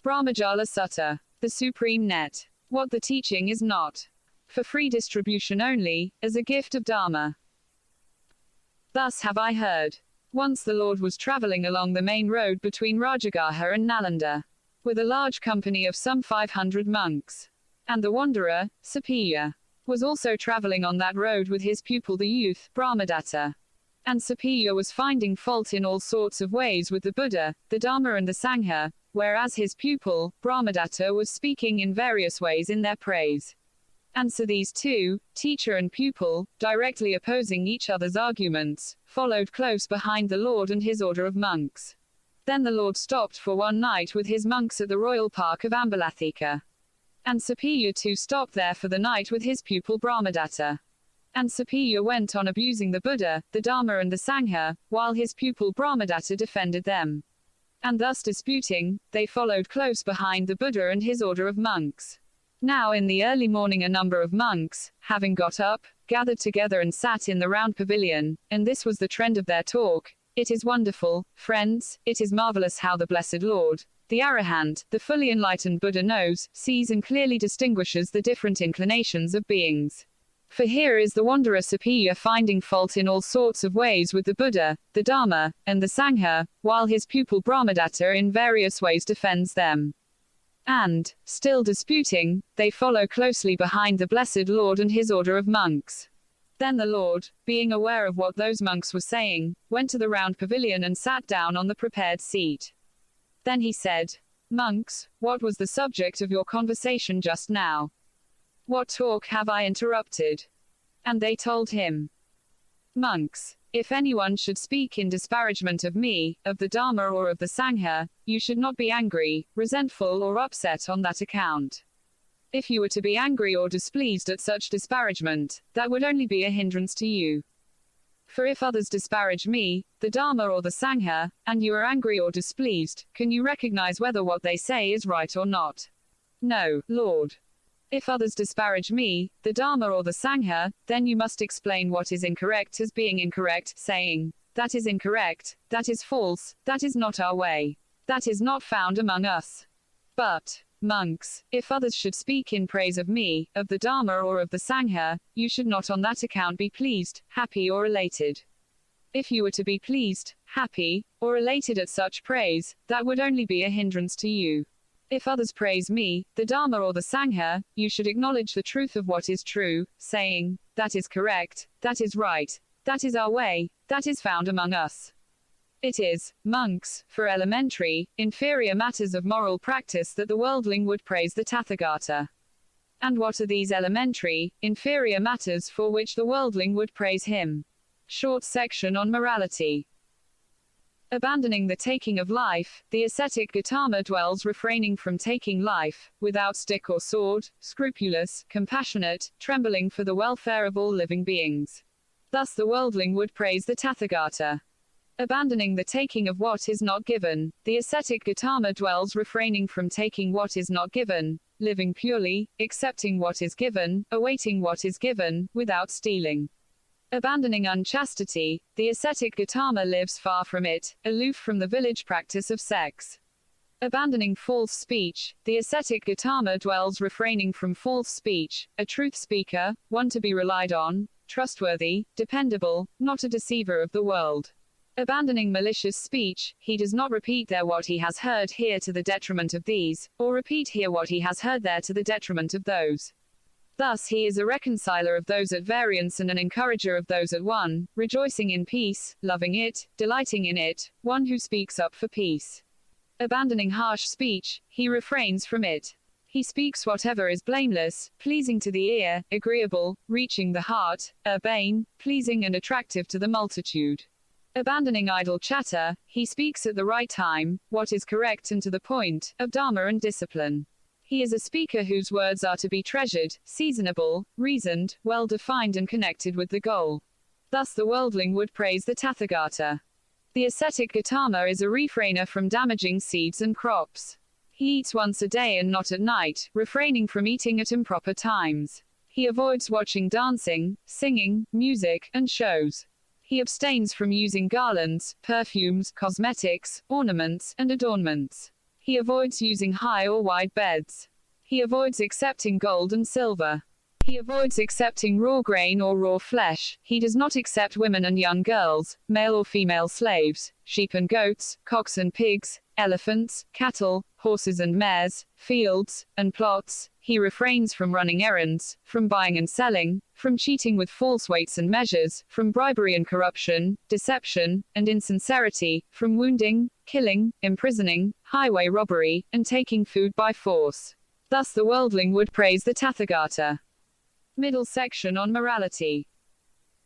Brahmajala Sutta. The Supreme Net. What the teaching is not. For free distribution only, as a gift of Dharma. Thus have I heard. Once the Lord was traveling along the main road between Rajagaha and Nalanda, with a large company of some 500 monks. And the wanderer, Sapiya, was also traveling on that road with his pupil the youth, Brahmadatta. And Sapiya was finding fault in all sorts of ways with the Buddha, the Dharma and the Sangha, whereas his pupil, Brahmadatta, was speaking in various ways in their praise. And so these two, teacher and pupil, directly opposing each other's arguments, followed close behind the Lord and his order of monks. Then the Lord stopped for one night with his monks at the royal park of Ambalathika. And Sapiya too stopped there for the night with his pupil Brahmadatta. And Sapiya went on abusing the Buddha, the Dharma and the Sangha, while his pupil Brahmadatta defended them. And thus disputing, they followed close behind the Buddha and his order of monks. Now in the early morning a number of monks, having got up, gathered together and sat in the round pavilion, and this was the trend of their talk. It is wonderful, friends, it is marvelous how the Blessed Lord, the Arahant, the fully enlightened Buddha knows, sees and clearly distinguishes the different inclinations of beings. For here is the wanderer Sapiya finding fault in all sorts of ways with the Buddha, the Dharma, and the Sangha, while his pupil Brahmadatta in various ways defends them. And, still disputing, they follow closely behind the Blessed Lord and his order of monks. Then the Lord, being aware of what those monks were saying, went to the round pavilion and sat down on the prepared seat. Then he said, "Monks, what was the subject of your conversation just now? What talk have I interrupted?" And they told him, "Monks, if anyone should speak in disparagement of me, of the Dharma or of the Sangha, you should not be angry, resentful or upset on that account. If you were to be angry or displeased at such disparagement, that would only be a hindrance to you. For if others disparage me, the Dharma or the Sangha, and you are angry or displeased, can you recognize whether what they say is right or not? No, Lord. If others disparage me, the Dharma or the Sangha, then you must explain what is incorrect as being incorrect, saying, that is incorrect, that is false, that is not our way. That is not found among us. But, monks, if others should speak in praise of me, of the Dharma or of the Sangha, you should not on that account be pleased, happy or elated. If you were to be pleased, happy, or elated at such praise, that would only be a hindrance to you. If others praise me, the Dharma or the Sangha, you should acknowledge the truth of what is true, saying, that is correct, that is right, that is our way, that is found among us. It is, monks, for elementary, inferior matters of moral practice that the worldling would praise the Tathagata. And what are these elementary, inferior matters for which the worldling would praise him? Short section on morality. Abandoning the taking of life, the ascetic Gautama dwells refraining from taking life, without stick or sword, scrupulous, compassionate, trembling for the welfare of all living beings. Thus the worldling would praise the Tathagata. Abandoning the taking of what is not given, the ascetic Gautama dwells refraining from taking what is not given, living purely, accepting what is given, awaiting what is given, without stealing. Abandoning unchastity, the ascetic Gautama lives far from it, aloof from the village practice of sex. Abandoning false speech, the ascetic Gautama dwells refraining from false speech, a truth speaker, one to be relied on, trustworthy, dependable, not a deceiver of the world. Abandoning malicious speech, he does not repeat there what he has heard here to the detriment of these, or repeat here what he has heard there to the detriment of those. Thus he is a reconciler of those at variance and an encourager of those at one, rejoicing in peace, loving it, delighting in it, one who speaks up for peace. Abandoning harsh speech, he refrains from it. He speaks whatever is blameless, pleasing to the ear, agreeable, reaching the heart, urbane, pleasing and attractive to the multitude. Abandoning idle chatter, he speaks at the right time, what is correct and to the point, of Dharma and discipline. He is a speaker whose words are to be treasured, seasonable, reasoned, well-defined and connected with the goal. Thus the worldling would praise the Tathagata. The ascetic Gautama is a refrainer from damaging seeds and crops. He eats once a day and not at night, refraining from eating at improper times. He avoids watching dancing, singing, music, and shows. He abstains from using garlands, perfumes, cosmetics, ornaments, and adornments. He avoids using high or wide beds. He avoids accepting gold and silver. He avoids accepting raw grain or raw flesh. He does not accept women and young girls, male or female slaves, sheep and goats, cocks and pigs, elephants, cattle, horses and mares, fields, and plots. He refrains from running errands, from buying and selling, from cheating with false weights and measures, from bribery and corruption, deception, and insincerity, from wounding, killing, imprisoning, highway robbery, and taking food by force. Thus the worldling would praise the Tathagata. Middle section on morality.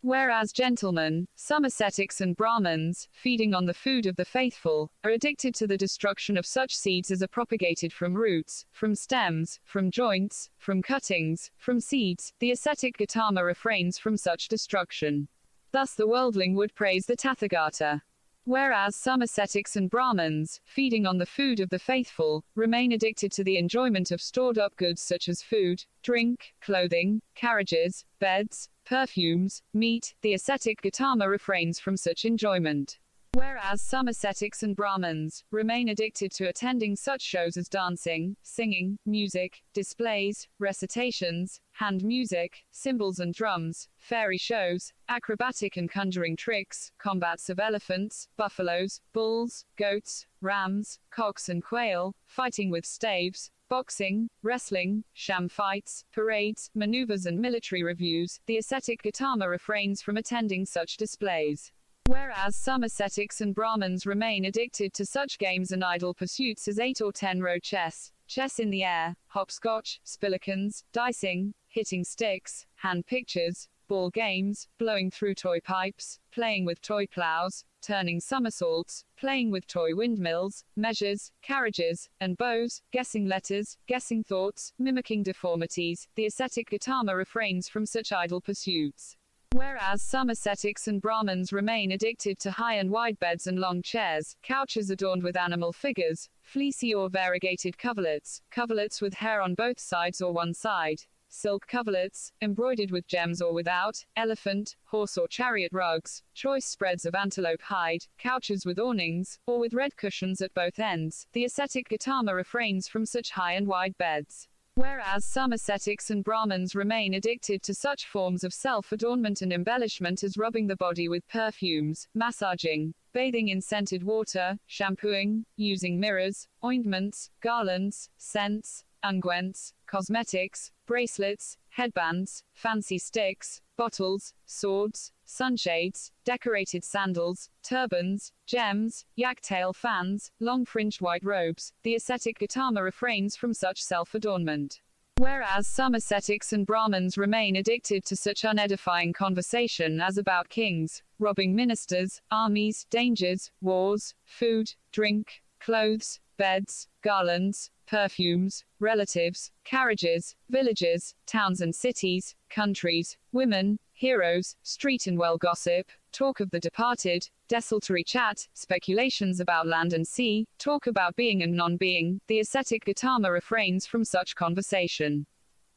Whereas gentlemen, some ascetics and Brahmins, feeding on the food of the faithful, are addicted to the destruction of such seeds as are propagated from roots, from stems, from joints, from cuttings, from seeds, the ascetic Gautama refrains from such destruction. Thus the worldling would praise the Tathagata. Whereas some ascetics and Brahmins, feeding on the food of the faithful, remain addicted to the enjoyment of stored-up goods such as food, drink, clothing, carriages, beds, perfumes, meat, the ascetic Gautama refrains from such enjoyment. Whereas some ascetics and Brahmins remain addicted to attending such shows as dancing, singing, music, displays, recitations, hand music, cymbals and drums, fairy shows, acrobatic and conjuring tricks, combats of elephants, buffaloes, bulls, goats, rams, cocks and quail, fighting with staves, boxing, wrestling, sham fights, parades, maneuvers and military reviews, the ascetic Gautama refrains from attending such displays. Whereas some ascetics and Brahmins remain addicted to such games and idle pursuits as 8 or 10-row chess, chess in the air, hopscotch, spillikins, dicing, hitting sticks, hand pictures, ball games, blowing through toy pipes, playing with toy plows, turning somersaults, playing with toy windmills, measures, carriages, and bows, guessing letters, guessing thoughts, mimicking deformities, the ascetic Gautama refrains from such idle pursuits. Whereas some ascetics and Brahmins remain addicted to high and wide beds and long chairs, couches adorned with animal figures, fleecy or variegated coverlets, coverlets with hair on both sides or one side, silk coverlets, embroidered with gems or without, elephant, horse or chariot rugs, choice spreads of antelope hide, couches with awnings, or with red cushions at both ends, the ascetic Gautama refrains from such high and wide beds. Whereas some ascetics and Brahmins remain addicted to such forms of self-adornment and embellishment as rubbing the body with perfumes, massaging, bathing in scented water, shampooing, using mirrors, ointments, garlands, scents, unguents, cosmetics, bracelets, headbands, fancy sticks, bottles, swords, sunshades, decorated sandals, turbans, gems, yak-tail fans, long-fringed white robes, the ascetic Gautama refrains from such self-adornment. Whereas some ascetics and Brahmins remain addicted to such unedifying conversation as about kings, robbing ministers, armies, dangers, wars, food, drink, clothes, beds, garlands, perfumes, relatives, carriages, villages, towns and cities, countries, women, heroes, street and well gossip, talk of the departed, desultory chat, speculations about land and sea, talk about being and non-being, the ascetic Gautama refrains from such conversation.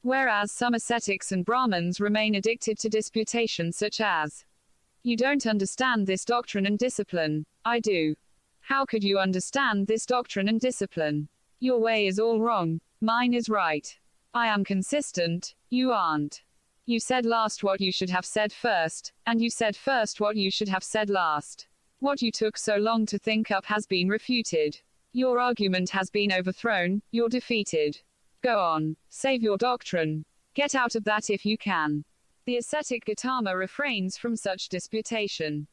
Whereas some ascetics and Brahmins remain addicted to disputation such as, "You don't understand this doctrine and discipline. I do. How could you understand this doctrine and discipline? Your way is all wrong. Mine is right. I am consistent. You aren't. You said last what you should have said first, and you said first what you should have said last. What you took so long to think up has been refuted. Your argument has been overthrown. You're defeated. Go on. Save your doctrine. Get out of that if you can." The ascetic Gautama refrains from such disputation.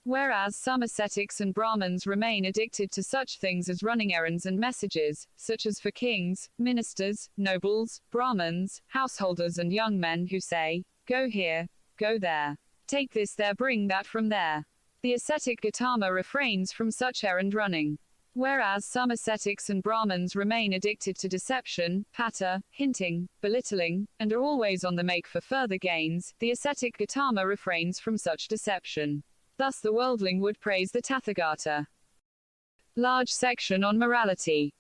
Whereas some ascetics and Brahmins remain addicted to such things as running errands and messages, such as for kings, ministers, nobles, Brahmins, householders and young men who say, "Go here, go there. Take this there, bring that from there." The ascetic Gautama refrains from such errand running. Whereas some ascetics and Brahmins remain addicted to deception, patter, hinting, belittling, and are always on the make for further gains, the ascetic Gautama refrains from such deception. Thus the worldling would praise the Tathagata. Large section on morality.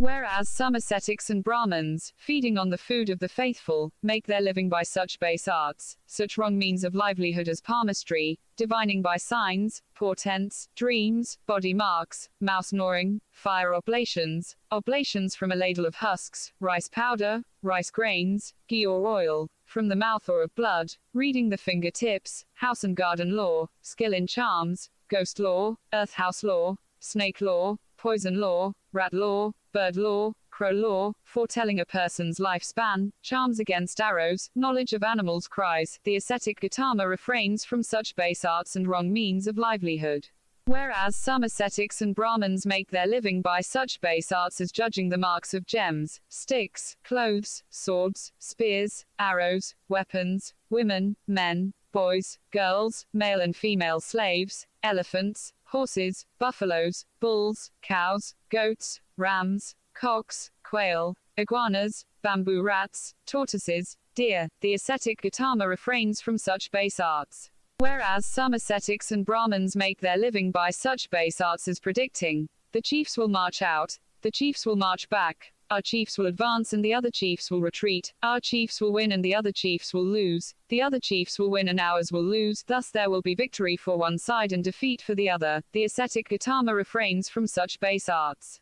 Whereas some ascetics and Brahmins, feeding on the food of the faithful, make their living by such base arts, such wrong means of livelihood as palmistry, divining by signs, portents, dreams, body marks, mouse gnawing, fire oblations, oblations from a ladle of husks, rice powder, rice grains, ghee or oil, from the mouth or of blood, reading the fingertips, house and garden law, skill in charms, ghost law, earth house law, snake law, poison law, rat law, bird law, crow law, foretelling a person's lifespan, charms against arrows, knowledge of animals' cries. The ascetic Gautama refrains from such base arts and wrong means of livelihood. Whereas some ascetics and Brahmins make their living by such base arts as judging the marks of gems, sticks, clothes, swords, spears, arrows, weapons, women, men, boys, girls, male and female slaves, elephants, horses, buffaloes, bulls, cows, goats, rams, cocks, quail, iguanas, bamboo rats, tortoises, deer. The ascetic Gautama refrains from such base arts. Whereas some ascetics and Brahmins make their living by such base arts as predicting, the chiefs will march out, the chiefs will march back, our chiefs will advance and the other chiefs will retreat, our chiefs will win and the other chiefs will lose, the other chiefs will win and ours will lose, thus there will be victory for one side and defeat for the other. The ascetic Gautama refrains from such base arts.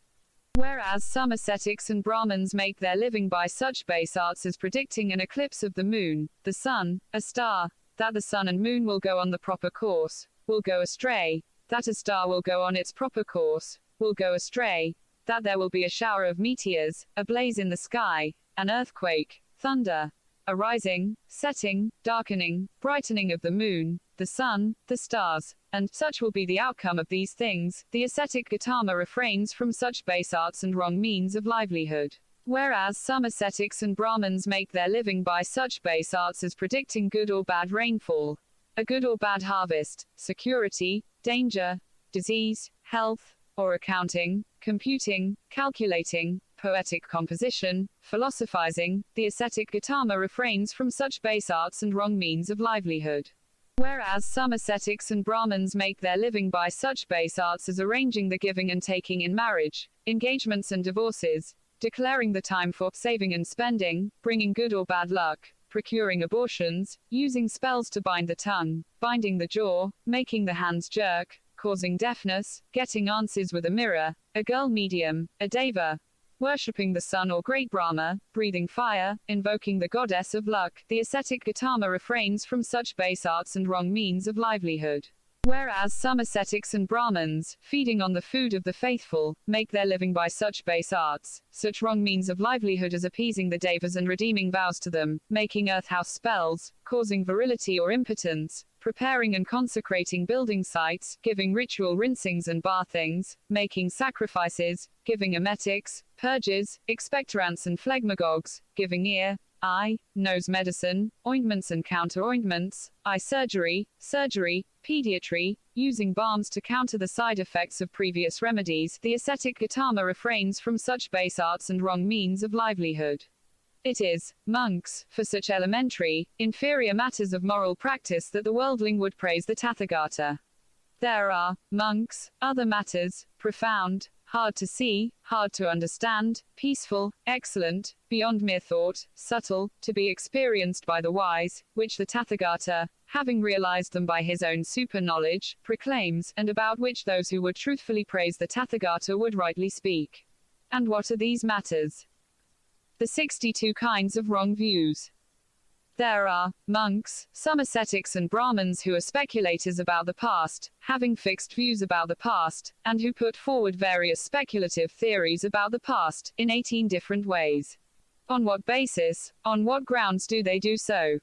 Whereas some ascetics and Brahmins make their living by such base arts as predicting an eclipse of the moon, the sun, a star, that the sun and moon will go on the proper course, will go astray, that a star will go on its proper course, will go astray, that there will be a shower of meteors, a blaze in the sky, an earthquake, thunder, a rising, setting, darkening, brightening of the moon, the sun, the stars, and such will be the outcome of these things. The ascetic Gautama refrains from such base arts and wrong means of livelihood. Whereas some ascetics and Brahmins make their living by such base arts as predicting good or bad rainfall, a good or bad harvest, security, danger, disease, health, or accounting, computing, calculating, poetic composition, philosophizing. The ascetic Gautama refrains from such base arts and wrong means of livelihood. Whereas some ascetics and Brahmins make their living by such base arts as arranging the giving and taking in marriage, engagements and divorces, declaring the time for saving and spending, bringing good or bad luck, procuring abortions, using spells to bind the tongue, binding the jaw, making the hands jerk, causing deafness, getting answers with a mirror, a girl medium, a deva, worshipping the sun or great Brahma, breathing fire, invoking the goddess of luck. The ascetic Gautama refrains from such base arts and wrong means of livelihood. Whereas some ascetics and Brahmins, feeding on the food of the faithful, make their living by such base arts, such wrong means of livelihood as appeasing the devas and redeeming vows to them, making earth house spells, causing virility or impotence, preparing and consecrating building sites, giving ritual rinsings and bathings, making sacrifices, giving emetics, purges, expectorants and phlegmagogues, giving ear, eye, nose medicine, ointments and counter-ointments, eye surgery, pediatry, using balms to counter the side effects of previous remedies. The ascetic Gautama refrains from such base arts and wrong means of livelihood. It is, monks, for such elementary, inferior matters of moral practice that the worldling would praise the Tathagata. There are, monks, other matters, profound, hard to see, hard to understand, peaceful, excellent, beyond mere thought, subtle, to be experienced by the wise, which the Tathagata, having realized them by his own super-knowledge, proclaims, and about which those who would truthfully praise the Tathagata would rightly speak. And what are these matters? The 62 kinds of wrong views. There are, monks, some ascetics and Brahmins who are speculators about the past, having fixed views about the past, and who put forward various speculative theories about the past, in 18 different ways. On what basis, on what grounds do they do so?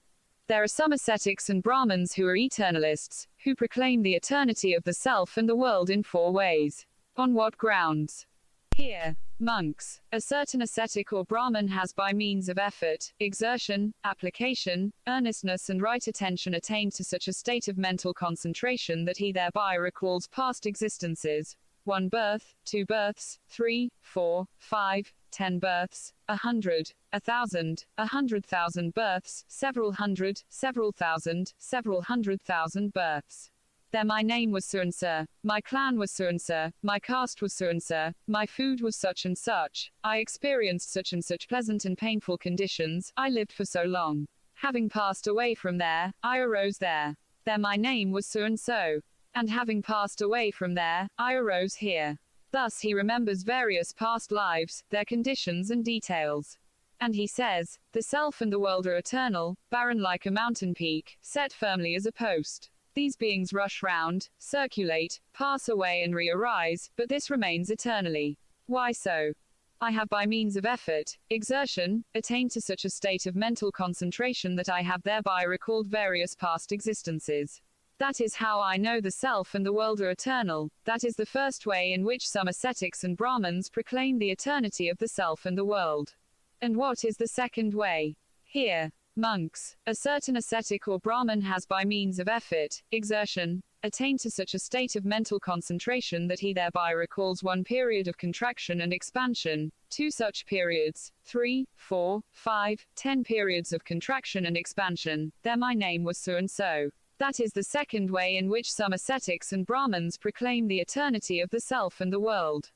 There are some ascetics and Brahmins who are eternalists, who proclaim the eternity of the self and the world in 4 ways. On what grounds? Here, monks, a certain ascetic or Brahmin has by means of effort, exertion, application, earnestness and right attention attained to such a state of mental concentration that he thereby recalls past existences, 1 birth, 2 births, 3, 4, 5, 10 births, 100, 1,000, 100,000 births, several hundred, several thousand, several 100,000 births. There my name was so and so, my clan was so and so, my caste was so and so, my food was such and such, I experienced such and such pleasant and painful conditions, I lived for so long. Having passed away from there, I arose there. There my name was so and so. And having passed away from there, I arose here. Thus he remembers various past lives, their conditions and details. And he says, the self and the world are eternal, barren like a mountain peak, set firmly as a post. These beings rush round, circulate, pass away and re-arise, but this remains eternally. Why so? I have by means of effort, exertion, attained to such a state of mental concentration that I have thereby recalled various past existences. That is how I know the self and the world are eternal. That is the first way in which some ascetics and Brahmins proclaim the eternity of the self and the world. And what is the second way? Here, monks, a certain ascetic or Brahmin has by means of effort, exertion, attained to such a state of mental concentration that he thereby recalls one period of contraction and expansion, two such periods, 3, 4, 5, 10 periods of contraction and expansion, there my name was so and so. That is the second way in which some ascetics and Brahmins proclaim the eternity of the self and the world.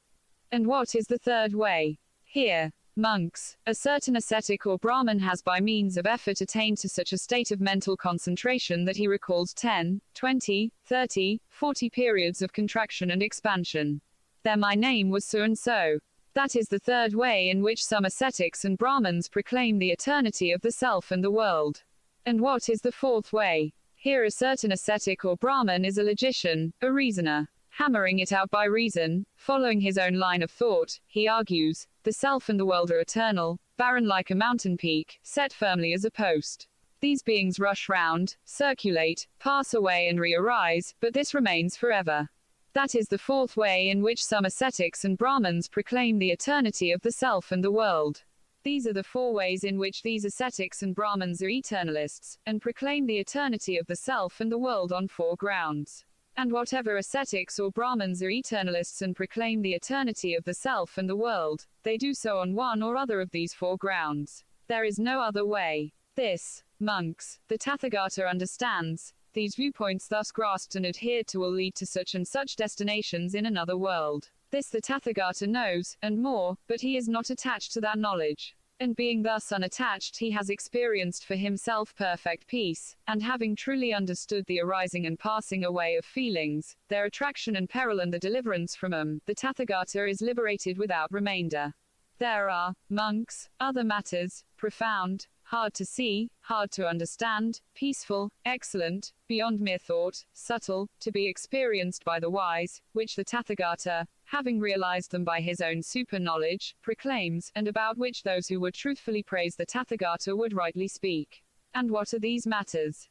And what is the third way? Here, monks, a certain ascetic or Brahmin has by means of effort attained to such a state of mental concentration that he recalls 10, 20, 30, 40 periods of contraction and expansion. There my name was so and so. That is the third way in which some ascetics and Brahmins proclaim the eternity of the self and the world. And what is the fourth way? Here a certain ascetic or Brahmin is a logician, a reasoner. Hammering it out by reason, following his own line of thought, he argues, the self and the world are eternal, barren like a mountain peak, set firmly as a post. These beings rush round, circulate, pass away and re-arise, but this remains forever. That is the fourth way in which some ascetics and Brahmins proclaim the eternity of the self and the world. These are the four ways in which these ascetics and Brahmins are eternalists, and proclaim the eternity of the self and the world on four grounds. And whatever ascetics or Brahmins are eternalists and proclaim the eternity of the self and the world, they do so on one or other of these four grounds. There is no other way. This, monks, the Tathagata understands. These viewpoints thus grasped and adhered to will lead to such and such destinations in another world. This the Tathagata knows, and more, but he is not attached to that knowledge. And being thus unattached he has experienced for himself perfect peace, and having truly understood the arising and passing away of feelings, their attraction and peril and the deliverance from them, the Tathagata is liberated without remainder. There are, monks, other matters, profound, hard to see, hard to understand, peaceful, excellent, beyond mere thought, subtle, to be experienced by the wise, which the Tathagata, having realized them by his own super-knowledge, proclaims, and about which those who would truthfully praise the Tathagata would rightly speak. And what are these matters?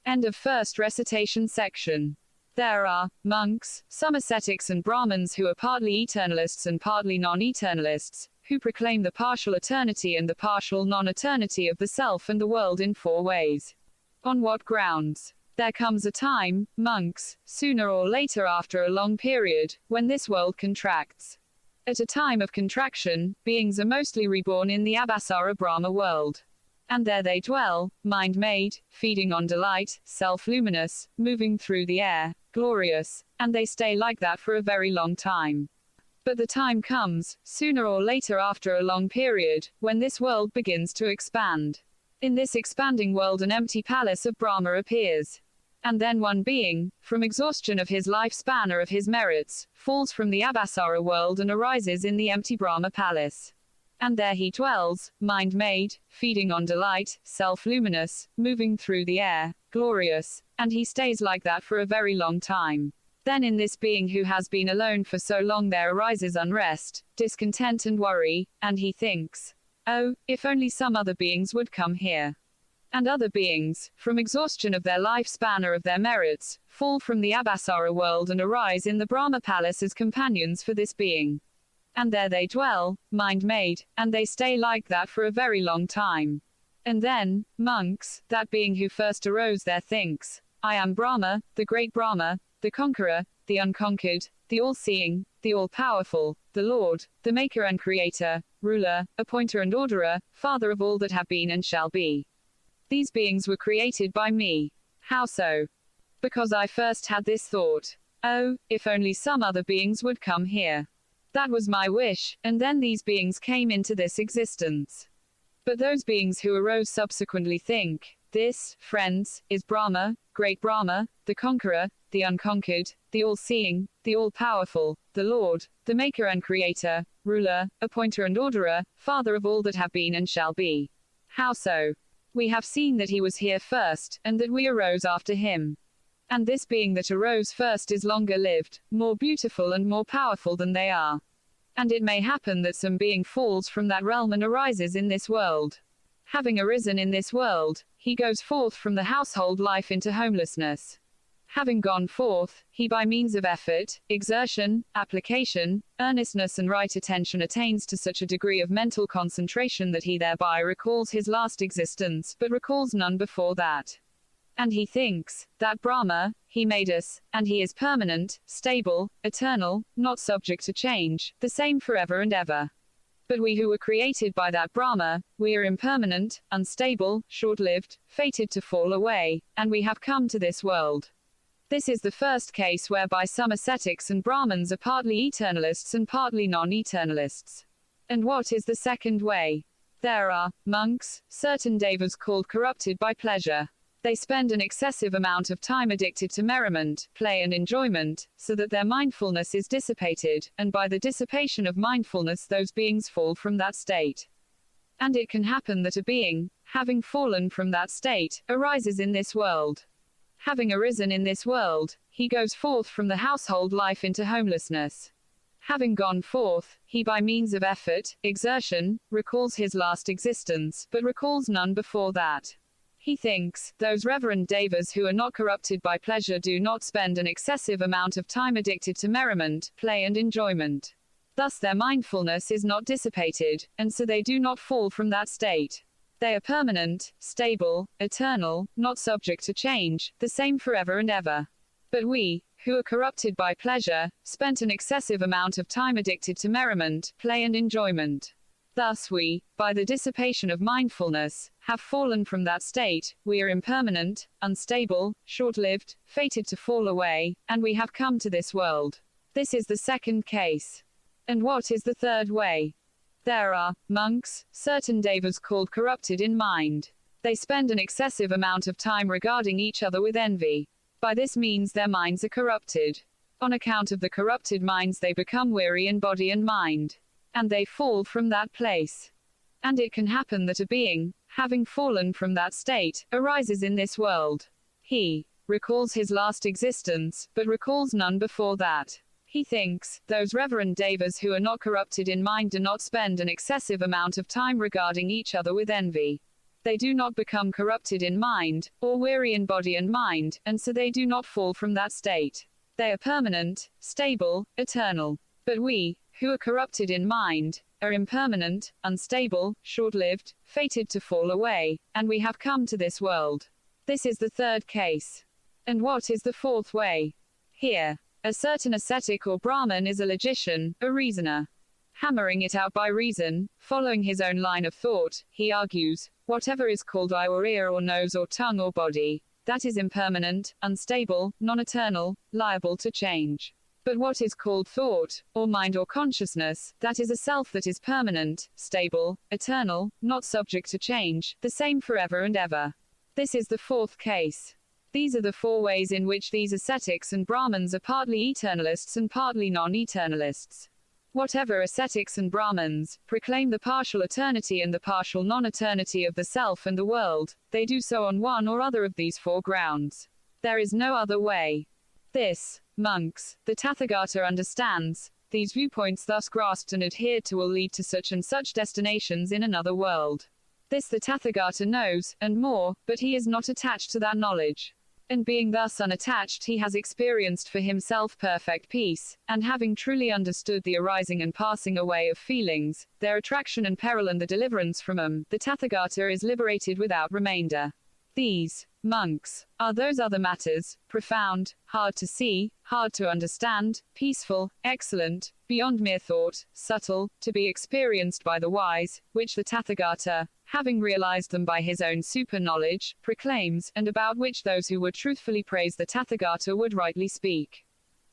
End of first recitation section. There are, monks, some ascetics and Brahmins who are partly eternalists and partly non-eternalists, who proclaim the partial eternity and the partial non-eternity of the self and the world in four ways. On what grounds? There comes a time, monks, sooner or later after a long period, when this world contracts. At a time of contraction, beings are mostly reborn in the Abhasara Brahma world. And there they dwell, mind-made, feeding on delight, self-luminous, moving through the air, glorious, and they stay like that for a very long time. But the time comes, sooner or later after a long period, when this world begins to expand. In this expanding world an empty palace of Brahma appears. And then one being, from exhaustion of his lifespan or of his merits, falls from the Abhasara world and arises in the empty Brahma palace. And there he dwells, mind-made, feeding on delight, self-luminous, moving through the air, glorious, and he stays like that for a very long time. Then in this being who has been alone for so long there arises unrest, discontent and worry, and he thinks, oh, if only some other beings would come here. And other beings, from exhaustion of their lifespan or of their merits, fall from the Abhasara world and arise in the Brahma palace as companions for this being. And there they dwell, mind-made, and they stay like that for a very long time. And then, monks, that being who first arose there thinks, I am Brahma, the great Brahma, the conqueror, the unconquered, the all-seeing, the all-powerful, the Lord, the maker and creator, ruler, appointer and orderer, father of all that have been and shall be. These beings were created by me. How so? because I first had this thought. Oh, if only some other beings would come here. That was my wish, and then these beings came into this existence. But those beings who arose subsequently think, this, friends, is Brahma, great Brahma, the conqueror, the unconquered, the all-seeing, the all-powerful, the Lord, the maker and creator, ruler, appointer and orderer, father of all that have been and shall be. How so? We have seen that he was here first, and that we arose after him. And this being that arose first is longer lived, more beautiful and more powerful than they are. And it may happen that some being falls from that realm and arises in this world. Having arisen in this world, he goes forth from the household life into homelessness. Having gone forth, he by means of effort, exertion, application, earnestness and right attention attains to such a degree of mental concentration that he thereby recalls his last existence, but recalls none before that. And he thinks, that Brahma, he made us, and he is permanent, stable, eternal, not subject to change, the same forever and ever. But we who were created by that Brahma, we are impermanent, unstable, short-lived, fated to fall away, and we have come to this world. This is the first case whereby some ascetics and Brahmins are partly eternalists and partly non-eternalists. And what is the second way? There are monks, certain devas called corrupted by pleasure. They spend an excessive amount of time addicted to merriment, play and enjoyment, so that their mindfulness is dissipated, and by the dissipation of mindfulness those beings fall from that state. And it can happen that a being, having fallen from that state, arises in this world. Having arisen in this world, he goes forth from the household life into homelessness. Having gone forth, he by means of effort, exertion, recalls his last existence, but recalls none before that. He thinks, those reverend devas who are not corrupted by pleasure do not spend an excessive amount of time addicted to merriment, play and enjoyment. Thus their mindfulness is not dissipated, and so they do not fall from that state. They are permanent, stable, eternal, not subject to change, the same forever and ever. But we, who are corrupted by pleasure, spent an excessive amount of time addicted to merriment, play and enjoyment. Thus we, by the dissipation of mindfulness, have fallen from that state, we are impermanent, unstable, short-lived, fated to fall away, and we have come to this world. This is the second case. And what is the third way? There are monks, certain devas called corrupted in mind. They spend an excessive amount of time regarding each other with envy. By this means their minds are corrupted. On account of the corrupted minds they become weary in body and mind. And they fall from that place. And it can happen that a being, having fallen from that state, arises in this world. He recalls his last existence, but recalls none before that. He thinks, those reverend devas who are not corrupted in mind do not spend an excessive amount of time regarding each other with envy. They do not become corrupted in mind, or weary in body and mind, and so they do not fall from that state. They are permanent, stable, eternal. But we, who are corrupted in mind, are impermanent, unstable, short-lived, fated to fall away, and we have come to this world. This is the third case. And what is the fourth way? Here, a certain ascetic or Brahmin is a logician, a reasoner. Hammering it out by reason, following his own line of thought, he argues, whatever is called eye or ear or nose or tongue or body, that is impermanent, unstable, non-eternal, liable to change. But what is called thought, or mind or consciousness, that is a self that is permanent, stable, eternal, not subject to change, the same forever and ever. This is the fourth case. These are the four ways in which these ascetics and Brahmins are partly eternalists and partly non-eternalists. Whatever ascetics and Brahmins proclaim the partial eternity and the partial non-eternity of the self and the world, they do so on one or other of these four grounds. There is no other way. This, monks, the Tathagata understands. These viewpoints thus grasped and adhered to will lead to such and such destinations in another world. This the Tathagata knows, and more, but he is not attached to that knowledge. And being thus unattached he has experienced for himself perfect peace, and having truly understood the arising and passing away of feelings, their attraction and peril and the deliverance from them, the Tathagata is liberated without remainder. These, monks, are those other matters, profound, hard to see, hard to understand, peaceful, excellent, beyond mere thought, subtle, to be experienced by the wise, which the Tathagata, having realized them by his own super-knowledge, proclaims, and about which those who would truthfully praise the Tathagata would rightly speak.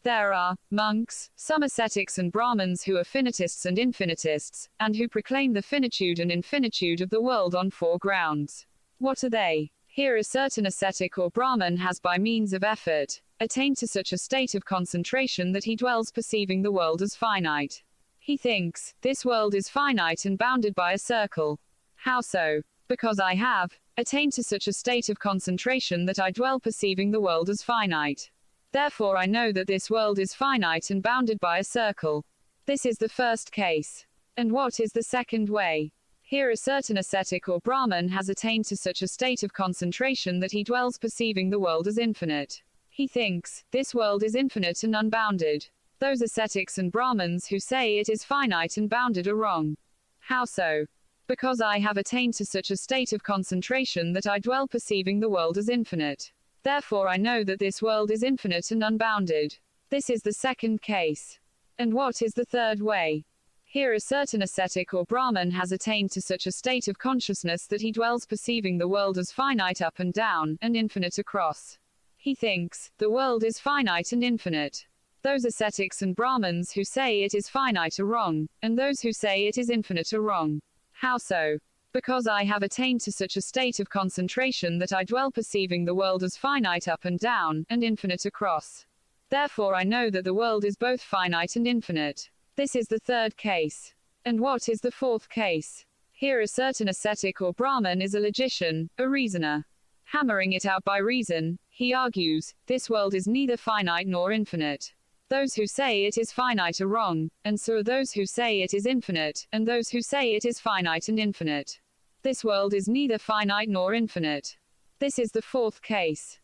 There are monks, some ascetics and Brahmins who are finitists and infinitists, and who proclaim the finitude and infinitude of the world on 4 grounds. What are they? Here a certain ascetic or Brahmin has by means of effort, attained to such a state of concentration that he dwells perceiving the world as finite. He thinks, this world is finite and bounded by a circle. How so? Because I have attained to such a state of concentration that I dwell perceiving the world as finite. Therefore I know that this world is finite and bounded by a circle. This is the first case. And what is the second way? Here a certain ascetic or Brahmin has attained to such a state of concentration that he dwells perceiving the world as infinite. He thinks, this world is infinite and unbounded. Those ascetics and Brahmins who say it is finite and bounded are wrong. How so? Because I have attained to such a state of concentration that I dwell perceiving the world as infinite. Therefore I know that this world is infinite and unbounded. This is the second case. And what is the third way? Here a certain ascetic or Brahmin has attained to such a state of consciousness that he dwells perceiving the world as finite up and down, and infinite across. He thinks, the world is finite and infinite. Those ascetics and Brahmins who say it is finite are wrong, and those who say it is infinite are wrong. How so? Because I have attained to such a state of concentration that I dwell perceiving the world as finite up and down, and infinite across. Therefore I know that the world is both finite and infinite. This is the third case. And what is the fourth case? Here a certain ascetic or Brahmin is a logician, a reasoner. Hammering it out by reason, he argues, this world is neither finite nor infinite. Those who say it is finite are wrong, and so are those who say it is infinite, and those who say it is finite and infinite. This world is neither finite nor infinite. This is the fourth case.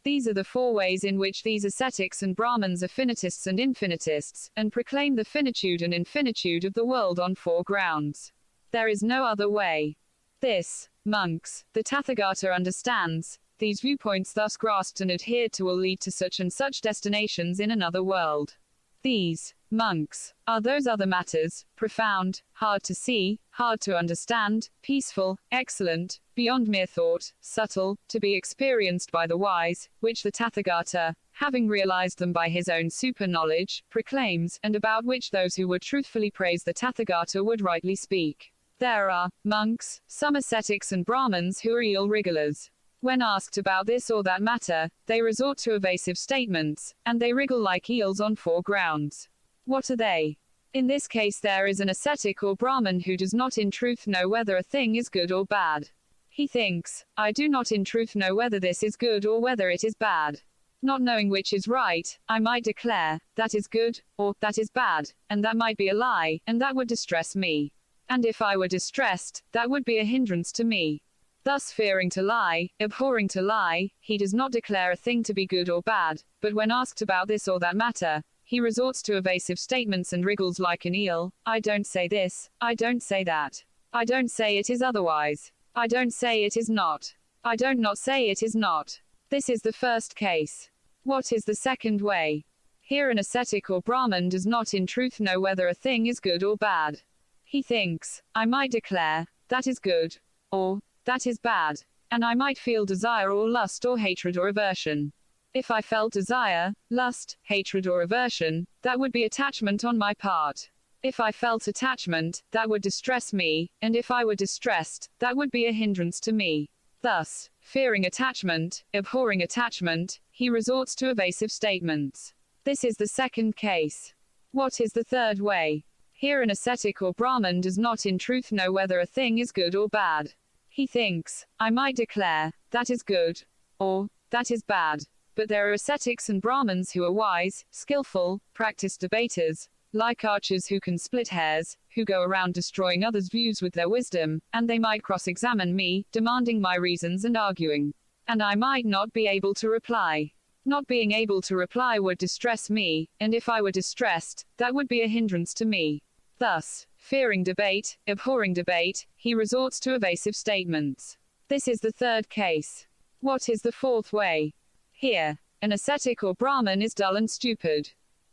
These are the 4 ways in which these ascetics and Brahmins are finitists and infinitists, and proclaim the finitude and infinitude of the world on 4 grounds. There is no other way. This, monks, the Tathagata understands. These viewpoints thus grasped and adhered to will lead to such and such destinations in another world. These, monks, are those other matters, profound, hard to see, hard to understand, peaceful, excellent, beyond mere thought, subtle, to be experienced by the wise, which the Tathagata, having realized them by his own super-knowledge, proclaims, and about which those who would truthfully praise the Tathagata would rightly speak. There are monks, some ascetics and Brahmins who are eel-wrigglers. When asked about this or that matter, they resort to evasive statements, and they wriggle like eels on 4 grounds. What are they? In this case there is an ascetic or Brahmin who does not in truth know whether a thing is good or bad. He thinks, I do not in truth know whether this is good or whether it is bad. Not knowing which is right, I might declare, that is good, or that is bad, and that might be a lie, and that would distress me. And if I were distressed, that would be a hindrance to me. Thus fearing to lie, abhorring to lie, he does not declare a thing to be good or bad, but when asked about this or that matter, he resorts to evasive statements and wriggles like an eel. I don't say this, I don't say that. I don't say it is otherwise. I don't say it is not. I don't not say it is not. This is the first case. What is the second way? Here an ascetic or Brahmin does not in truth know whether a thing is good or bad. He thinks, I might declare, that is good, or that is bad, and I might feel desire or lust or hatred or aversion. If I felt desire, lust, hatred or aversion, that would be attachment on my part. If I felt attachment, that would distress me, and if I were distressed, that would be a hindrance to me. Thus, fearing attachment, abhorring attachment, he resorts to evasive statements. This is the second case. What is the third way? Here an ascetic or Brahmin does not in truth know whether a thing is good or bad. He thinks, I might declare, that is good, or that is bad. But there are ascetics and Brahmins who are wise, skillful, practiced debaters, like archers who can split hairs, who go around destroying others' views with their wisdom, and they might cross-examine me, demanding my reasons and arguing. And I might not be able to reply. Not being able to reply would distress me, and if I were distressed, that would be a hindrance to me. Thus, fearing debate, abhorring debate, he resorts to evasive statements. This is the third case. What is the fourth way? Here, an ascetic or Brahmin is dull and stupid.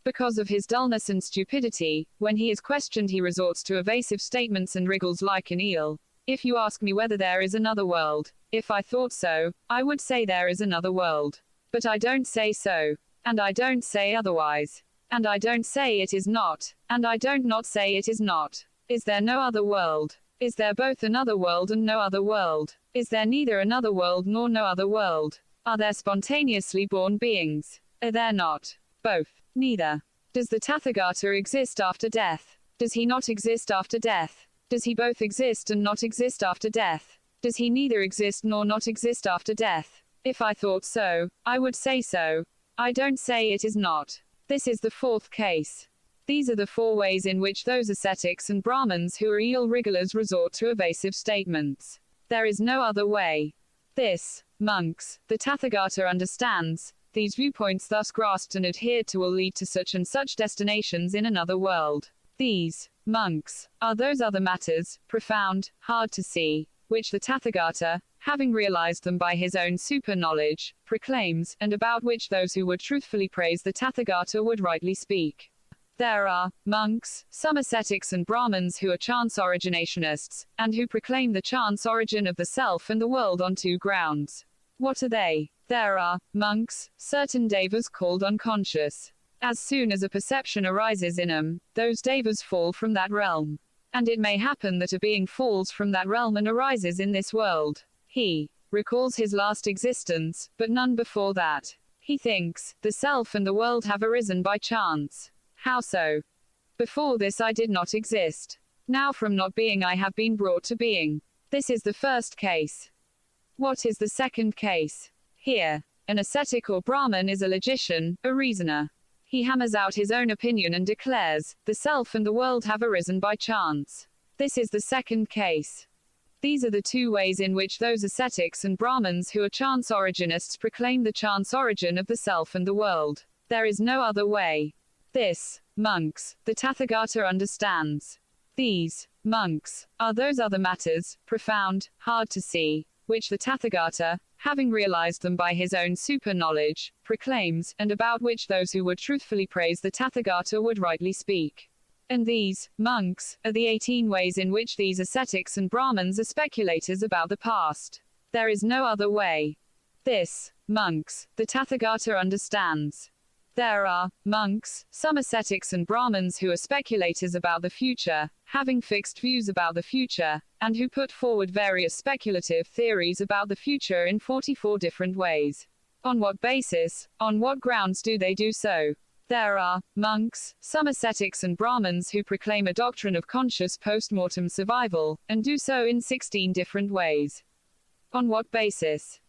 Because of his dullness and stupidity, when he is questioned he resorts to evasive statements and wriggles like an eel. If you ask me whether there is another world, if I thought so, I would say there is another world. But I don't say so. And I don't say otherwise. And I don't say it is not. And I don't not say it is not. Is there no other world? Is there both another world and no other world? Is there neither another world nor no other world? Are there spontaneously born beings? Are there not? Both. Neither. Does the Tathagata exist after death? Does he not exist after death? Does he both exist and not exist after death? Does he neither exist nor not exist after death? If I thought so, I would say so. I don't say it is not. This is the fourth case. These are the four ways in which those ascetics and Brahmins who are eel wrigglers resort to evasive statements. There is no other way. This, monks, the Tathagata understands. These viewpoints thus grasped and adhered to will lead to such and such destinations in another world. These, monks, are those other matters, profound, hard to see, which the Tathagata, having realized them by his own super-knowledge, proclaims, and about which those who would truthfully praise the Tathagata would rightly speak. There are, monks, some ascetics and Brahmins who are chance originationists, and who proclaim the chance origin of the self and the world on two grounds. What are they? There are, monks, certain devas called unconscious. As soon as a perception arises in them, those devas fall from that realm. And it may happen that a being falls from that realm and arises in this world. He recalls his last existence, but none before that. He thinks, the self and the world have arisen by chance. How so? Before this I did not exist. Now from not being I have been brought to being. This is the first case. What is the second case? Here, an ascetic or Brahmin is a logician, a reasoner. He hammers out his own opinion and declares, the self and the world have arisen by chance. This is the second case. These are the two ways in which those ascetics and Brahmins who are chance originists proclaim the chance origin of the self and the world. There is no other way. This, monks, the Tathagata understands. These, monks, are those other matters, profound, hard to see, which the Tathagata, having realized them by his own super-knowledge, proclaims, and about which those who would truthfully praise the Tathagata would rightly speak. And these, monks, are the 18 ways in which these ascetics and Brahmins are speculators about the past. There is no other way. This, monks, the Tathagata understands. There are, monks, some ascetics and Brahmins who are speculators about the future, having fixed views about the future, and who put forward various speculative theories about the future in 44 different ways. On what basis, on what grounds do they do so? There are, monks, some ascetics and Brahmins who proclaim a doctrine of conscious post-mortem survival, and do so in 16 different ways. On what basis?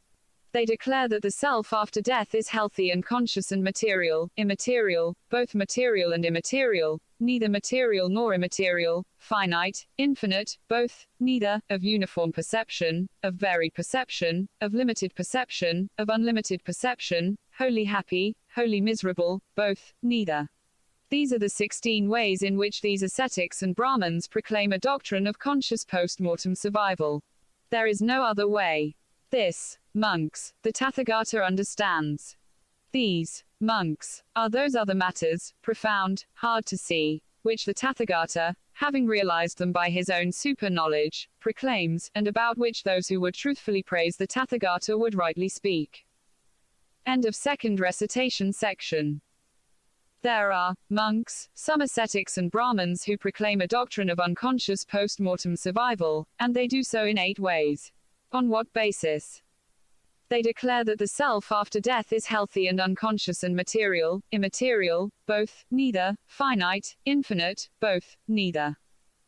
They declare that the self after death is healthy and conscious and material, immaterial, both material and immaterial, neither material nor immaterial, finite, infinite, both, neither, of uniform perception, of varied perception, of limited perception, of unlimited perception, wholly happy, wholly miserable, both, neither. These are the 16 ways in which these ascetics and Brahmins proclaim a doctrine of conscious post-mortem survival. There is no other way. This, monks, the Tathagata understands. These, monks, are those other matters, profound, hard to see, which the Tathagata, having realized them by his own super-knowledge, proclaims, and about which those who would truthfully praise the Tathagata would rightly speak. End of second recitation section. There are, monks, some ascetics and Brahmins who proclaim a doctrine of unconscious post-mortem survival, and they do so in 8 ways. On what basis? They declare that the self after death is healthy and unconscious and material, immaterial, both, neither, finite, infinite, both, neither.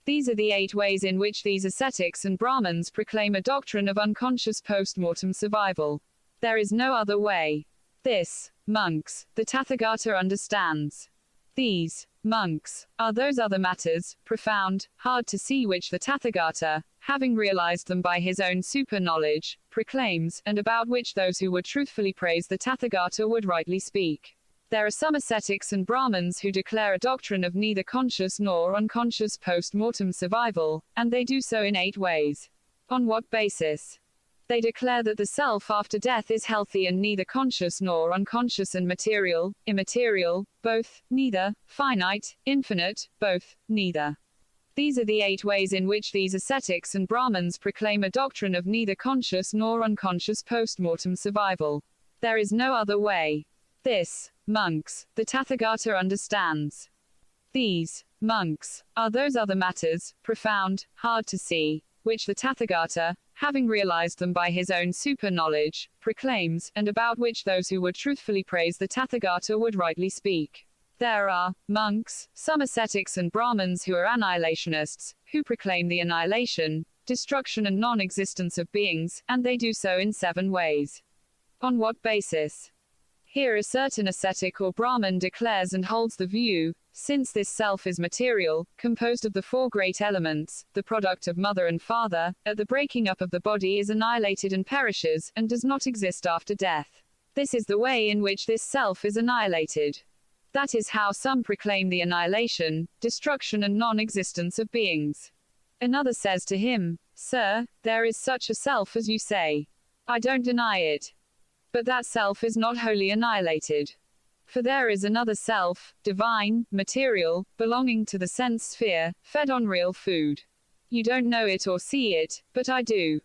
These are the 8 ways in which these ascetics and Brahmins proclaim a doctrine of unconscious post-mortem survival. There is no other way. This, monks, the Tathagata understands. These, monks, are those other matters, profound, hard to see which the Tathagata, having realized them by his own super-knowledge, proclaims, and about which those who would truthfully praise the Tathagata would rightly speak. There are some ascetics and Brahmins who declare a doctrine of neither conscious nor unconscious post-mortem survival, and they do so in 8 ways. On what basis? They declare that the self after death is healthy and neither conscious nor unconscious, and material, immaterial, both, neither, finite, infinite, both, neither. These are the 8 ways in which these ascetics and Brahmins proclaim a doctrine of neither conscious nor unconscious post-mortem survival. There is no other way. This, monks, the Tathagata understands. These, monks, are those other matters, profound, hard to see, which the Tathagata, having realized them by his own super-knowledge, proclaims, and about which those who would truthfully praise the Tathagata would rightly speak. There are, monks, some ascetics and Brahmins who are annihilationists, who proclaim the annihilation, destruction and non-existence of beings, and they do so in 7 ways. On what basis? Here a certain ascetic or Brahmin declares and holds the view, since this self is material, composed of the 4 great elements, the product of mother and father, at the breaking up of the body is annihilated and perishes, and does not exist after death. This is the way in which this self is annihilated. That is how some proclaim the annihilation, destruction and non-existence of beings. Another says to him, "Sir, there is such a self as you say. I don't deny it. But that self is not wholly annihilated. For there is another self, divine, material, belonging to the sense sphere, fed on real food. You don't know it or see it, but I do.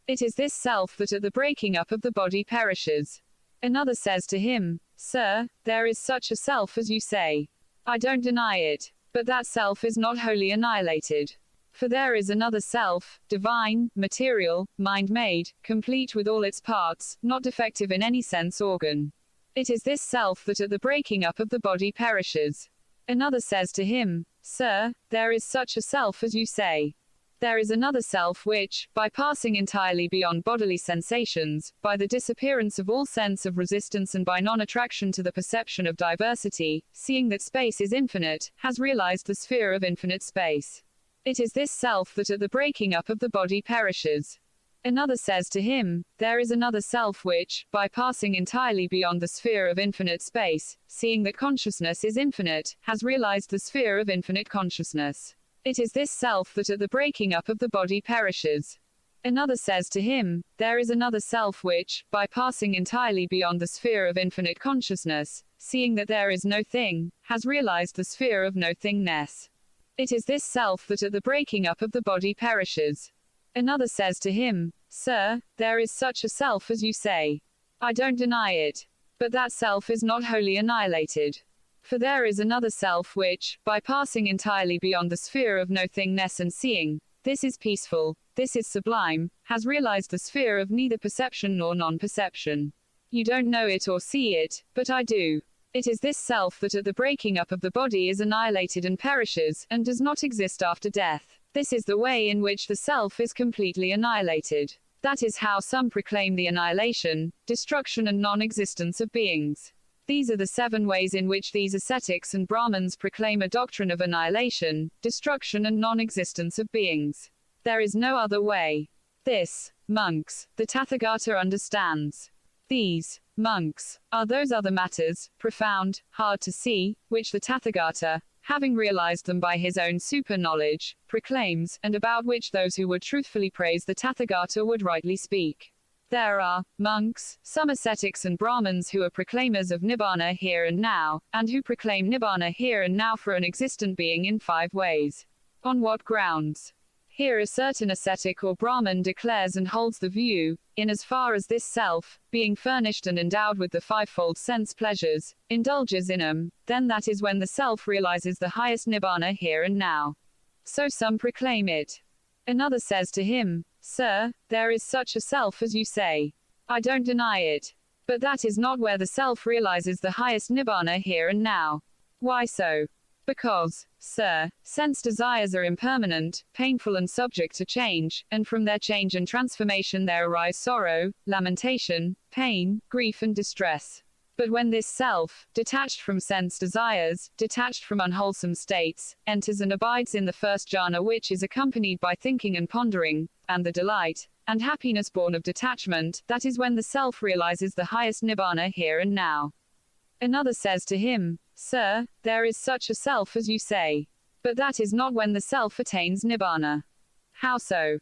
It is this self that at the breaking up of the body perishes." Another says to him, "Sir, there is such a self as you say. I don't deny it. But that self is not wholly annihilated. For there is another self, divine, material, mind-made, complete with all its parts, not defective in any sense organ. It is this self that at the breaking up of the body perishes." Another says to him, "Sir, there is such a self as you say. There is another self which, by passing entirely beyond bodily sensations, by the disappearance of all sense of resistance and by non-attraction to the perception of diversity, seeing that space is infinite, has realized the sphere of infinite space. It is this self that at the breaking up of the body perishes." Another says to him, "There is another self which, by passing entirely beyond the sphere of infinite space, seeing that consciousness is infinite, has realized the sphere of infinite consciousness. It is this self that at the breaking up of the body perishes." Another says to him, "There is another self which, by passing entirely beyond the sphere of infinite consciousness, seeing that there is no thing, has realized the sphere of no thingness. It is this self that at the breaking up of the body perishes." Another says to him, "Sir, there is such a self as you say. I don't deny it. But that self is not wholly annihilated. For there is another self which, by passing entirely beyond the sphere of no thingness and seeing, this is peaceful, this is sublime, has realized the sphere of neither perception nor non-perception. You don't know it or see it, but I do. It is this self that at the breaking up of the body is annihilated and perishes, and does not exist after death. This is the way in which the self is completely annihilated. That is how some proclaim the annihilation, destruction and non-existence of beings. These are the 7 ways in which these ascetics and Brahmins proclaim a doctrine of annihilation, destruction and non-existence of beings. There is no other way. This, monks, the Tathagata understands. These, monks, are those other matters, profound, hard to see, which the Tathagata, having realized them by his own super-knowledge, proclaims, and about which those who would truthfully praise the Tathagata would rightly speak. There are, monks, some ascetics and Brahmins who are proclaimers of Nibbana here and now, and who proclaim Nibbana here and now for an existent being in 5 ways. On what grounds? Here a certain ascetic or Brahmin declares and holds the view, in as far as this self, being furnished and endowed with the 5-fold sense pleasures, indulges in them, then that is when the self realizes the highest Nibbana here and now. So some proclaim it. Another says to him, "Sir, there is such a self as you say. I don't deny it. But that is not where the self realizes the highest Nibbana here and now." Why so? Because, sir, sense desires are impermanent, painful and subject to change, and from their change and transformation there arise sorrow, lamentation, pain, grief and distress. But when this self, detached from sense desires, detached from unwholesome states, enters and abides in the first jhana, which is accompanied by thinking and pondering, and the delight, and happiness born of detachment, that is when the self realizes the highest Nibbana here and now. Another says to him, "Sir, there is such a self as you say. But that is not when the self attains Nibbana." How so?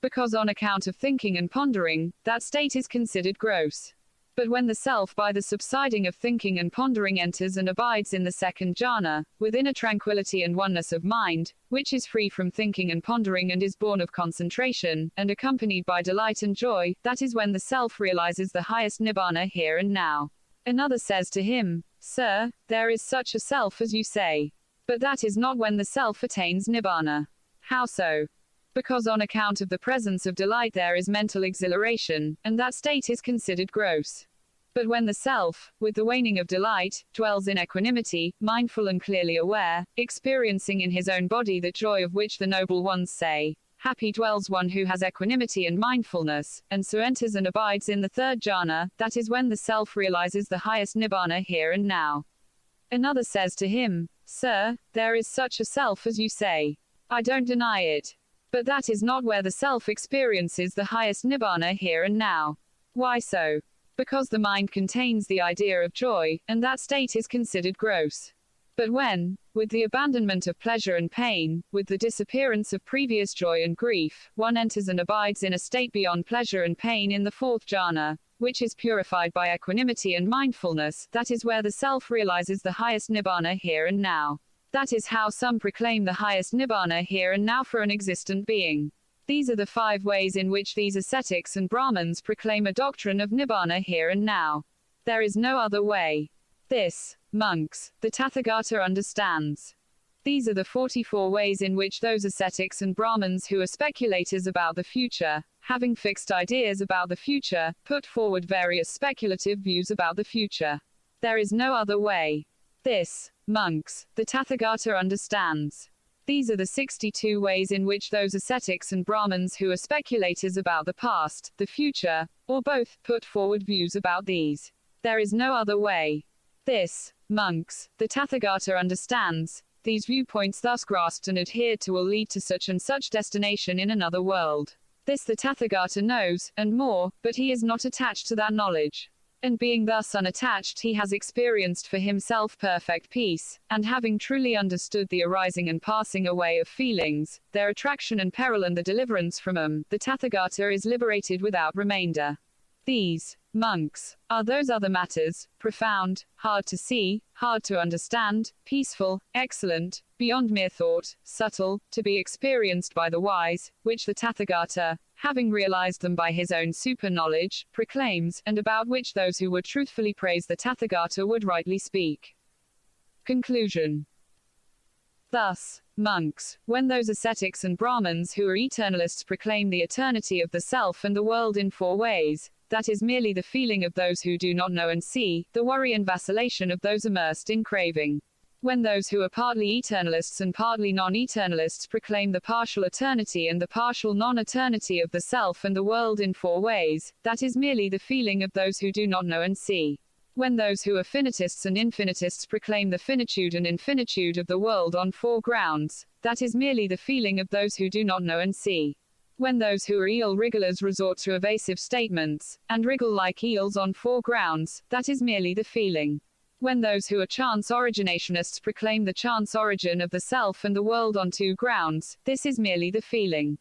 because on account of thinking and pondering, that state is considered gross. But when the self by the subsiding of thinking and pondering enters and abides in the second jhana, within a tranquility and oneness of mind, which is free from thinking and pondering and is born of concentration, and accompanied by delight and joy, that is when the self realizes the highest nibbana here and now. Another says to him, Sir, there is such a self as you say. But that is not when the self attains nibbana. How so? Because on account of the presence of delight there is mental exhilaration, and that state is considered gross. But when the self, with the waning of delight, dwells in equanimity, mindful and clearly aware, experiencing in his own body that joy of which the noble ones say, Happy dwells one who has equanimity and mindfulness, and so enters and abides in the third jhana, that is when the self realizes the highest nibbana here and now. Another says to him, Sir, there is such a self as you say. I don't deny it. But that is not where the self experiences the highest nibbana here and now. Why so? Because the mind contains the idea of joy, and that state is considered gross. But when, with the abandonment of pleasure and pain, with the disappearance of previous joy and grief, one enters and abides in a state beyond pleasure and pain in the fourth jhana, which is purified by equanimity and mindfulness, that is where the self realizes the highest nibbana here and now. That is how some proclaim the highest nibbana here and now for an existent being. These are the 5 ways in which these ascetics and Brahmins proclaim a doctrine of nibbana here and now. There is no other way. This, monks, the Tathagata understands. These are the 44 ways in which those ascetics and Brahmins who are speculators about the future, having fixed ideas about the future, put forward various speculative views about the future. There is no other way. This, monks, the Tathagata understands. These are the 62 ways in which those ascetics and Brahmins who are speculators about the past, the future, or both, put forward views about these. There is no other way. This, monks, the Tathagata understands. These viewpoints thus grasped and adhered to will lead to such and such destination in another world. This the Tathagata knows, and more, but he is not attached to that knowledge. And being thus unattached he has experienced for himself perfect peace, and having truly understood the arising and passing away of feelings, their attraction and peril and the deliverance from them, the Tathagata is liberated without remainder. These, monks, are those other matters, profound, hard to see, hard to understand, peaceful, excellent, beyond mere thought, subtle, to be experienced by the wise, which the Tathagata, having realized them by his own super-knowledge, proclaims, and about which those who would truthfully praise the Tathagata would rightly speak. Conclusion. Thus, monks, when those ascetics and Brahmins who are eternalists proclaim the eternity of the self and the world in 4 ways, that is merely the feeling of those who do not know and see, the worry and vacillation of those immersed in craving. When those who are partly eternalists and partly non-eternalists proclaim the partial eternity and the partial non-eternity of the self and the world in 4 ways, that is merely the feeling of those who do not know and see. When those who are finitists and infinitists proclaim the finitude and infinitude of the world on 4 grounds, that is merely the feeling of those who do not know and see. When those who are eel-wrigglers resort to evasive statements, and wriggle like eels on 4 grounds, that is merely the feeling. When those who are chance originationists proclaim the chance origin of the self and the world on 2 grounds, this is merely the feeling.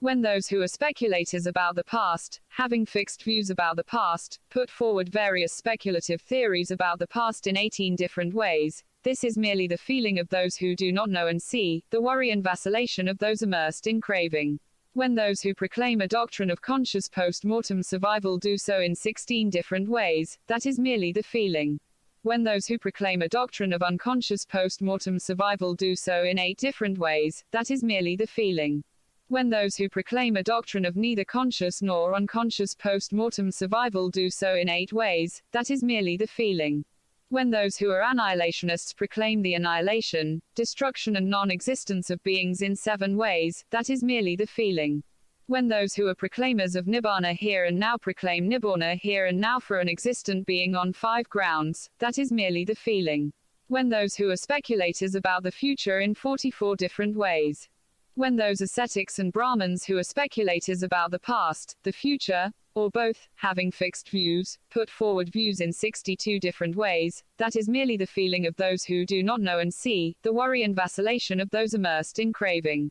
When those who are speculators about the past, having fixed views about the past, put forward various speculative theories about the past in 18 different ways, this is merely the feeling of those who do not know and see, the worry and vacillation of those immersed in craving. When those who proclaim a doctrine of conscious post-mortem survival do so in 16 different ways, that is merely the feeling. When those who proclaim a doctrine of unconscious post-mortem survival do so in 8 different ways, that is merely the feeling. When those who proclaim a doctrine of neither conscious nor unconscious post-mortem survival do so in 8 ways, that is merely the feeling. When those who are annihilationists proclaim the annihilation, destruction and non-existence of beings in 7 ways, that is merely the feeling. When those who are proclaimers of Nibbana here and now proclaim Nibbana here and now for an existent being on 5 grounds, that is merely the feeling. When those who are speculators about the future in 44 different ways. When those ascetics and Brahmins who are speculators about the past, the future, or both, having fixed views, put forward views in 62 different ways, that is merely the feeling of those who do not know and see, the worry and vacillation of those immersed in craving.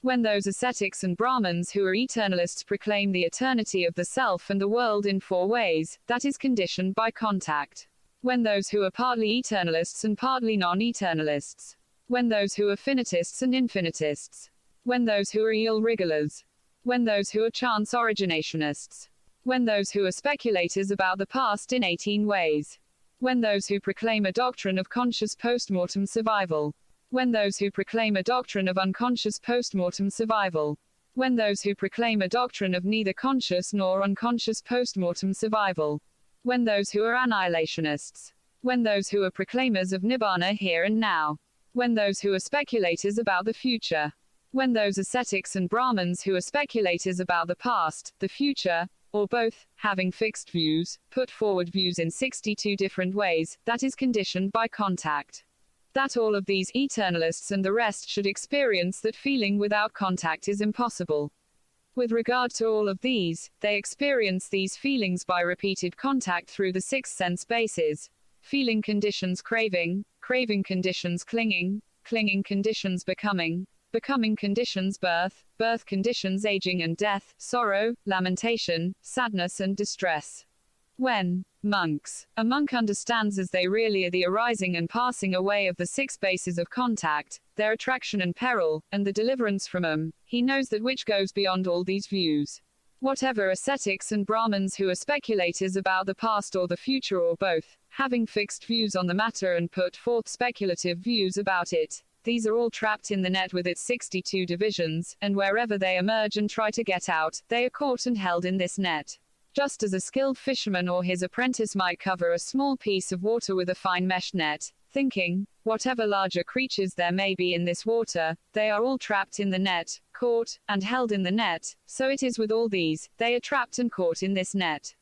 When those ascetics and Brahmins who are eternalists proclaim the eternity of the self and the world in 4 ways, that is conditioned by contact. When those who are partly eternalists and partly non-eternalists. When those who are finitists and infinitists. When those who are eel-wrigglers. When those who are chance originationists. When those who are speculators about the past in 18 ways. When those who proclaim a doctrine of conscious post-mortem survival. When those who proclaim a doctrine of unconscious post-mortem survival. When those who proclaim a doctrine of neither conscious nor unconscious post-mortem survival. When those who are annihilationists. When those who are proclaimers of nibbana here and now. When those who are speculators about the future. When those ascetics and Brahmins who are speculators about the past, the future, or both, having fixed views, put forward views in 62 different ways, that is conditioned by contact. That all of these eternalists and the rest should experience that feeling without contact is impossible. With regard to all of these, they experience these feelings by repeated contact through the 6 sense bases. Feeling conditions craving, craving conditions clinging, clinging conditions becoming, becoming conditions birth, birth conditions aging and death, sorrow, lamentation, sadness and distress. When monks, a monk understands as they really are the arising and passing away of the 6 bases of contact, their attraction and peril, and the deliverance from them, he knows that which goes beyond all these views. Whatever ascetics and Brahmins who are speculators about the past or the future or both, having fixed views on the matter and put forth speculative views about it, these are all trapped in the net with its 62 divisions, and wherever they emerge and try to get out, they are caught and held in this net. Just as a skilled fisherman or his apprentice might cover a small piece of water with a fine mesh net, thinking, whatever larger creatures there may be in this water, they are all trapped in the net, caught, and held in the net, so it is with all these, they are trapped and caught in this net.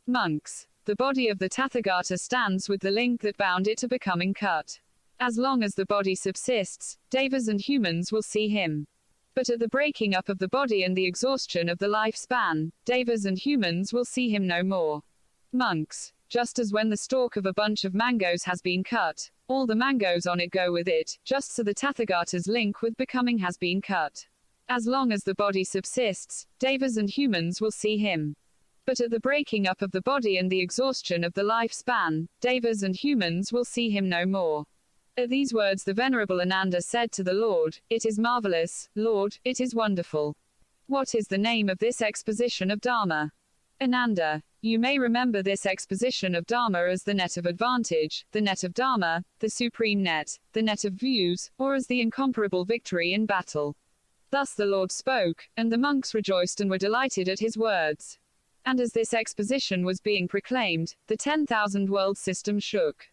Monks, the body of the Tathagata stands with the link that bound it to becoming cut. As long as the body subsists, devas and humans will see him. But at the breaking up of the body and the exhaustion of the lifespan, devas and humans will see him no more. Monks, just as when the stalk of a bunch of mangoes has been cut, all the mangoes on it go with it, just so the Tathagata's link with becoming has been cut. As long as the body subsists, devas and humans will see him. But at the breaking up of the body and the exhaustion of the lifespan, devas and humans will see him no more. At these words the Venerable Ananda said to the Lord, "It is marvelous, Lord, it is wonderful. What is the name of this exposition of Dharma?" Ananda, you may remember this exposition of Dharma as the net of advantage, the net of Dharma, the supreme net, the net of views, or as the incomparable victory in battle. Thus the Lord spoke, and the monks rejoiced and were delighted at his words. And as this exposition was being proclaimed, the 10,000 world system shook.